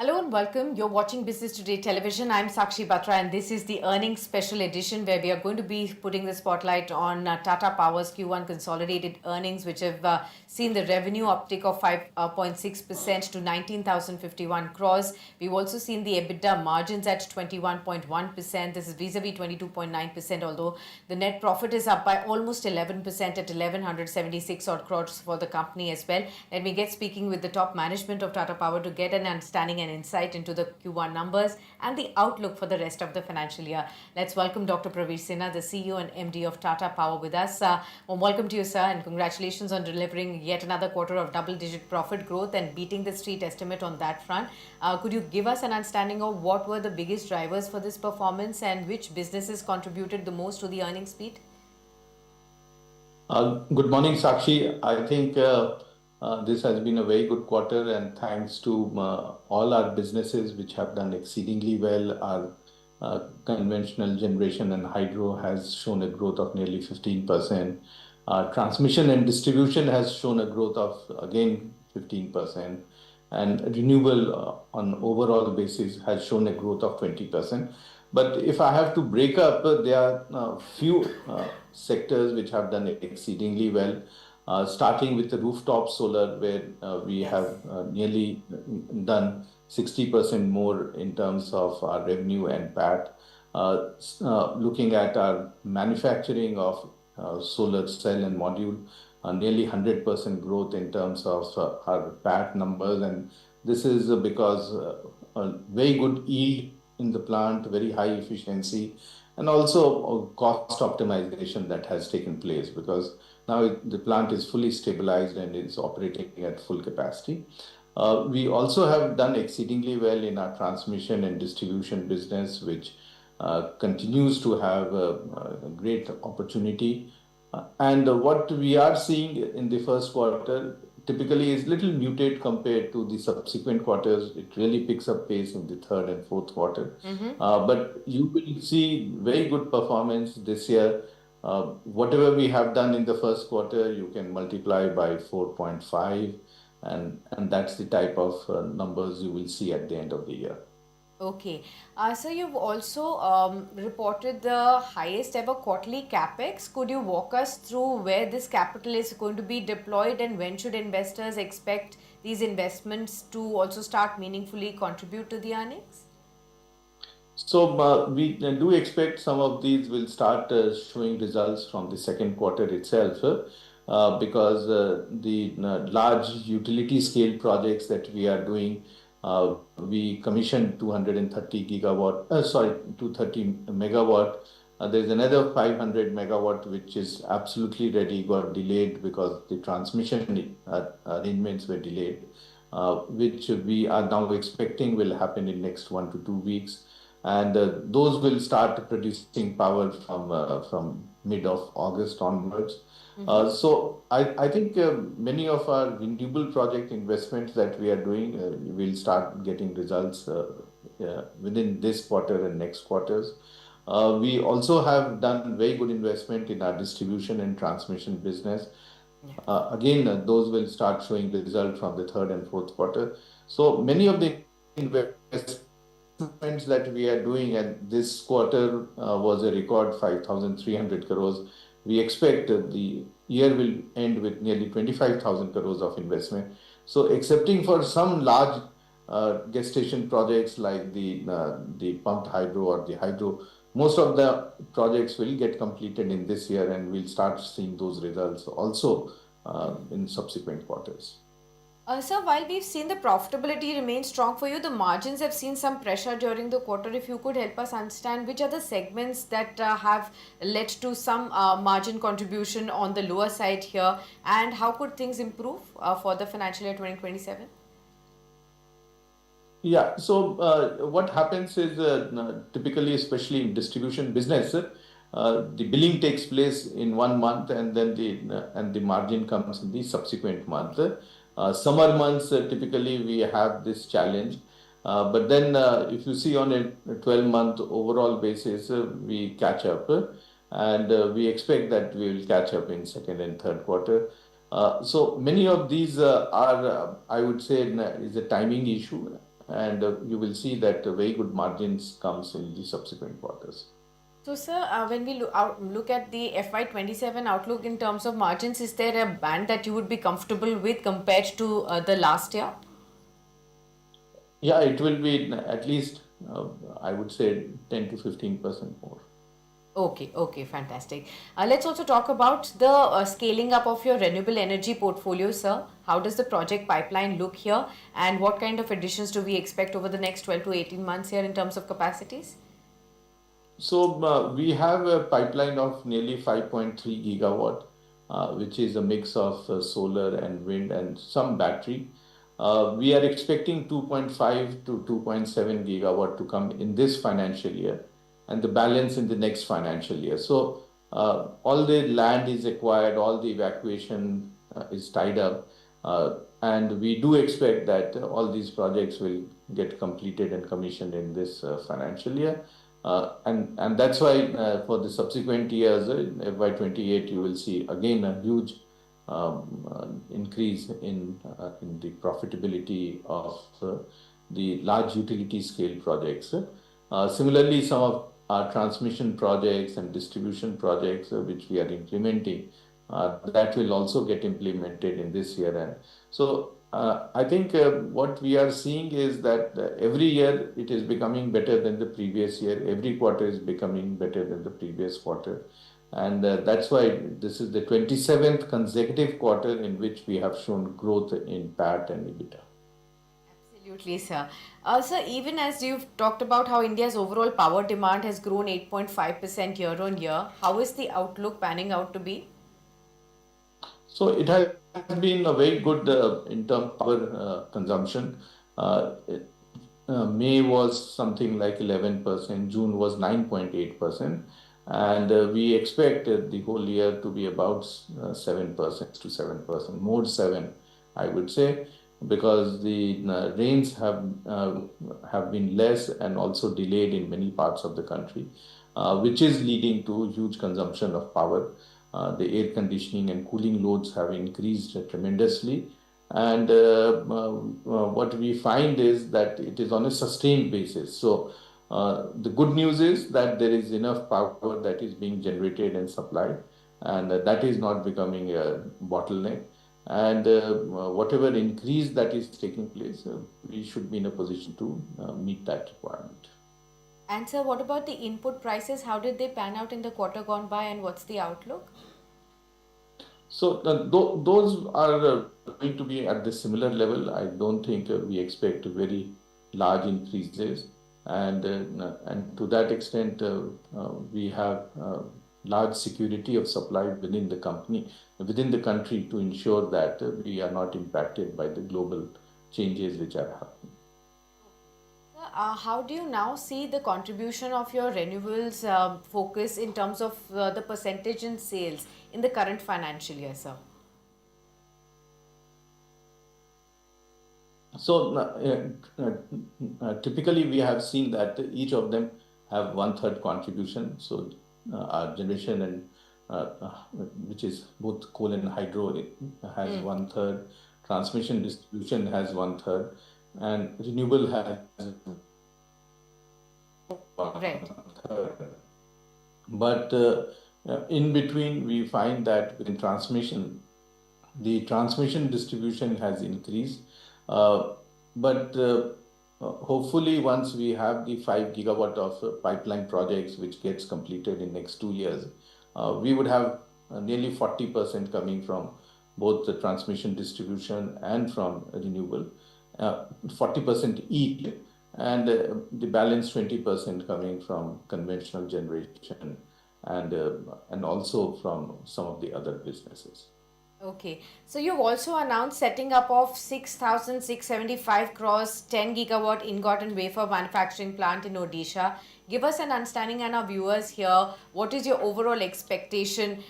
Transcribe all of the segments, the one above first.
Hello and welcome. You're watching Business Today Television. I'm Sakshi Batra and this is the earnings special edition where we are going to be putting the spotlight on Tata Power's Q1 consolidated earnings, which have seen the revenue uptick of 5.6% to 19,051 crores. We've also seen the EBITDA margins at 21.1%. This is vis-a-vis 22.9%, although the net profit is up by almost 11% at 1,176 odd crores for the company as well. Let me get speaking with the top management of Tata Power to get an understanding and insight into the Q1 numbers and the outlook for the rest of the financial year. Let's welcome Dr. Praveer Sinha, the CEO and MD of Tata Power, with us. Welcome to you, sir, and congratulations on delivering yet another quarter of double-digit profit growth and beating the street estimate on that front. Could you give us an understanding of what were the biggest drivers for this performance and which businesses contributed the most to the earnings beat? Good morning, Sakshi. I think this has been a very good quarter, and thanks to all our businesses which have done exceedingly well. Our conventional generation and hydro has shown a growth of nearly 15%. Transmission and distribution has shown a growth of again 15%, and renewable on overall basis has shown a growth of 20%. But if I have to break up, there are few sectors which have done exceedingly well. Starting with the rooftop solar, where we have nearly done 60% more in terms of our revenue and PAT. Looking at our manufacturing of solar cell and module, nearly 100% growth in terms of our PAT numbers, and this is because a very good yield in the plant, very high efficiency, and also cost optimization that has taken place because now the plant is fully stabilized and is operating at full capacity. We also have done exceedingly well in our transmission and distribution business, which continues to have a great opportunity. And what we are seeing in the first quarter typically is little muted compared to the subsequent quarters. It really picks up pace in the third and fourth quarter. But you will see very good performance this year. Whatever we have done in the first quarter, you can multiply by 4.5, and that's the type of numbers you will see at the end of the year. Okay. So you've also reported the highest ever quarterly capex. Could you walk us through where this capital is going to be deployed and when should investors expect these investments to also start meaningfully contribute to the earnings? So we do expect some of these will start showing results from the second quarter itself, because the large utility scale projects that we are doing, we commissioned 230 megawatt. There's another 500 megawatt which is absolutely ready, got delayed because the transmission arrangements were delayed, which we are now expecting will happen in next 1 to 2 weeks. And those will start producing power from mid of August onwards. So I think many of our renewable project investments that we are doing will start getting results within this quarter and next quarters. We also have done very good investment in our distribution and transmission business. Again, those will start showing the result from the third and fourth quarter. So many of the investments that we are doing, and this quarter was a record 5,300 crores. We expect the year will end with nearly 25,000 crores of investment. So excepting for some large gestation projects like the pumped hydro or the hydro, most of the projects will get completed in this year and we'll start seeing those results also in subsequent quarters. Sir, while we've seen the profitability remain strong for you, the margins have seen some pressure during the quarter. If you could help us understand which are the segments that have led to some margin contribution on the lower side here, and how could things improve for the financial year 2027? Yeah, so what happens is typically, especially in distribution business, the billing takes place in 1 month and then the margin comes in the subsequent month. Summer months, typically we have this challenge. But then if you see on a 12-month overall basis, we catch up and we expect that we will catch up in second and third quarter. So many of these are, I would say, is a timing issue. and you will see that very good margins comes in the subsequent quarters. So, sir, when we look at the FY27 outlook in terms of margins, is there a band that you would be comfortable with compared to the last year? Yeah, it will be at least, I would say, 10 to 15% more. Okay, okay, fantastic. Let's also talk about the scaling up of your renewable energy portfolio, sir. How does the project pipeline look here, and what kind of additions do we expect over the next 12 to 18 months here in terms of capacities? So we have a pipeline of nearly 5.3 gigawatt, which is a mix of solar and wind and some battery. We are expecting 2.5 to 2.7 gigawatt to come in this financial year, and the balance in the next financial year. So all the land is acquired, all the evacuation is tied up, and we do expect that all these projects will get completed and commissioned in this financial year. And that's why for the subsequent years, in FY28, you will see again a huge increase in the profitability of the large utility scale projects. Similarly, some of our transmission projects and distribution projects, which we are implementing, that will also get implemented in this year. And so I think what we are seeing is that every year it is becoming better than the previous year. Every quarter is becoming better than the previous quarter. And that's why this is the 27th consecutive quarter in which we have shown growth in PAT and EBITDA. Absolutely, sir. Sir, even as you've talked about how India's overall power demand has grown 8.5% year on year, how is the outlook panning out to be? So it has been a very good in terms of power consumption. May was something like 11%, June was 9.8%, and we expect the whole year to be about 7% to 7%, more 7, I would say, because the rains have been less and also delayed in many parts of the country, which is leading to huge consumption of power. The air conditioning and cooling loads have increased tremendously. And what we find is that it is on a sustained basis. So the good news is that there is enough power that is being generated and supplied, and that is not becoming a bottleneck. And whatever increase that is taking place, we should be in a position to meet that requirement. And sir, what about the input prices? How did they pan out in the quarter gone by, and what's the outlook? So those are going to be at the similar level. I don't think we expect very large increases, and to that extent, we have large security of supply within the company, within the country, to ensure that we are not impacted by the global changes which are happening. Sir, how do you now see the contribution of your renewables focus in terms of the percentage in sales in the current financial year, sir? So typically we have seen that each of them have one-third contribution. So our generation and which is both coal and hydro, it has one-third. Transmission distribution has one-third, and renewable has Right. one-third. But in between, we find that within transmission, the transmission distribution has increased. Uh, but hopefully, once we have the 5 gigawatt of pipeline projects which gets completed in next 2 years, we would have nearly 40% coming from both the transmission distribution and from renewable, 40% each, and the balance 20% coming from conventional generation and also from some of the other businesses. Okay, so you've also announced setting up of 6,675 crores 10 gigawatt ingot and wafer manufacturing plant in Odisha. Give us an understanding and our viewers here. What is your overall expectation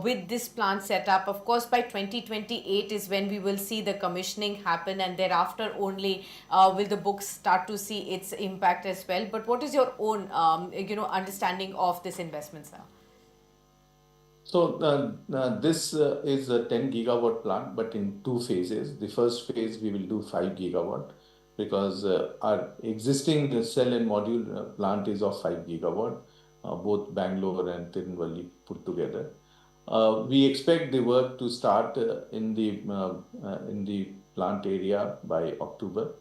with this plant setup? Of course, by 2028 is when we will see the commissioning happen, and thereafter only will the books start to see its impact as well. But what is your own, understanding of this investment, sir? So this is a 10 gigawatt plant, but in two phases. The first phase we will do 5 gigawatt, because our existing cell and module plant is of 5 gigawatt, both Bangalore and Tirunelveli put together. We expect the work to start in the plant area by October,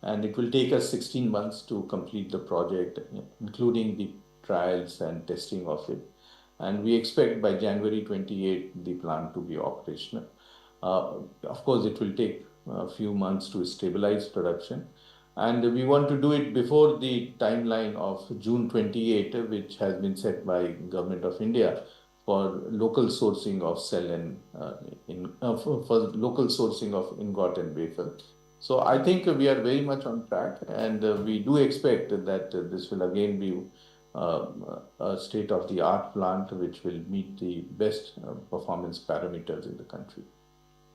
and it will take us 16 months to complete the project, including the trials and testing of it. And we expect by January 28 the plant to be operational. Of course, it will take a few months to stabilize production. And we want to do it before the timeline of June 28, which has been set by Government of India for local sourcing of cell and for local sourcing of ingot and wafer. So I think we are very much on track, and we do expect that this will again be a state-of-the-art plant which will meet the best performance parameters in the country.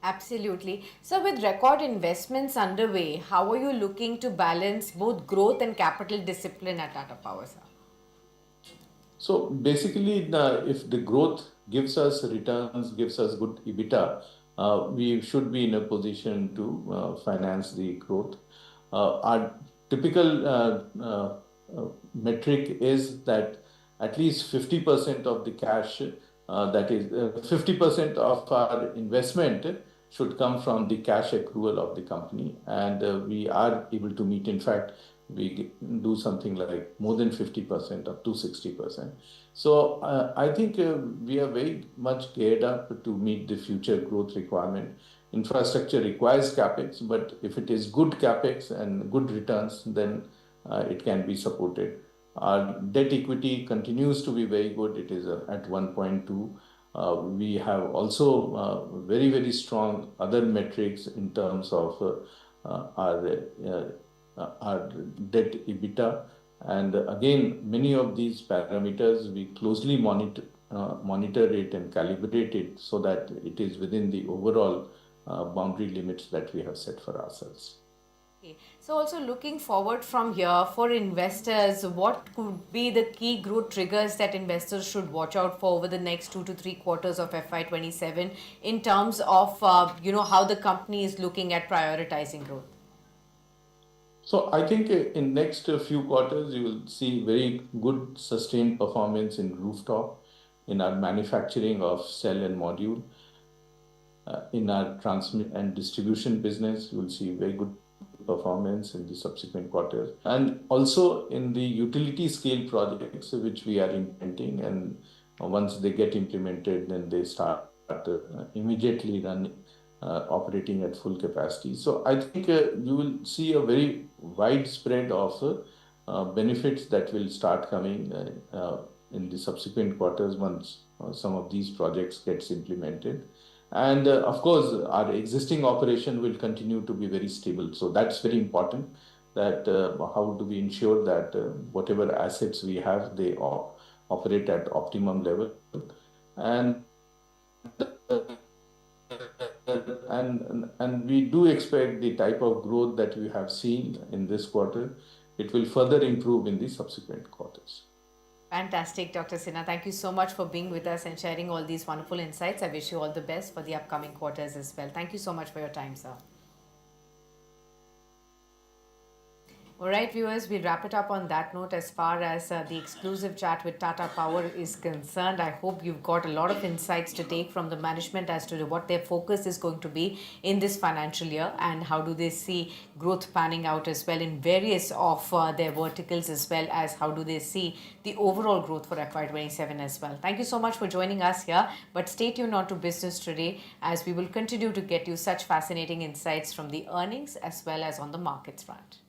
Absolutely. So, with record investments underway, how are you looking to balance both growth and capital discipline at Tata Power, sir? So basically, if the growth gives us returns, gives us good EBITDA, we should be in a position to finance the growth. Our typical metric is that at least 50% of the cash, that is 50% of our investment should come from the cash accrual of the company. And we are able to meet, in fact, we do something like more than 50%, up to 60%. So I think we are very much geared up to meet the future growth requirement. Infrastructure requires capex, but if it is good capex and good returns, then it can be supported. Our debt equity continues to be very good. It is at 1.2. We have also very, very strong other metrics in terms of our debt EBITDA. And again, many of these parameters we closely monitor it and calibrate it so that it is within the overall boundary limits that we have set for ourselves. Okay. So, also looking forward from here for investors, what could be the key growth triggers that investors should watch out for over the next 2 to 3 quarters of FY27 in terms of how the company is looking at prioritizing growth? So I think in next few quarters, you will see very good sustained performance in rooftop, in our manufacturing of cell and module, in our transmit and distribution business. You will see very good performance in the subsequent quarters, and also in the utility scale projects which we are implementing. And once they get implemented, then they start immediately operating at full capacity. So I think you will see a very widespread of benefits that will start coming in the subsequent quarters once some of these projects gets implemented. And of course, our existing operation will continue to be very stable. So that's very important, that how do we ensure that whatever assets we have, they operate at optimum level. And and we do expect the type of growth that we have seen in this quarter, it will further improve in the subsequent quarters. Fantastic, Dr. Sinha. Thank you so much for being with us and sharing all these wonderful insights. I wish you all the best for the upcoming quarters as well. Thank you so much for your time, sir. All right, viewers, we'll wrap it up on that note as far as the exclusive chat with Tata Power is concerned. I hope you've got a lot of insights to take from the management as to what their focus is going to be in this financial year and how do they see growth panning out as well in various of their verticals, as well as how do they see the overall growth for FY27 as well. Thank you so much for joining us here, but stay tuned on to Business Today as we will continue to get you such fascinating insights from the earnings as well as on the markets front.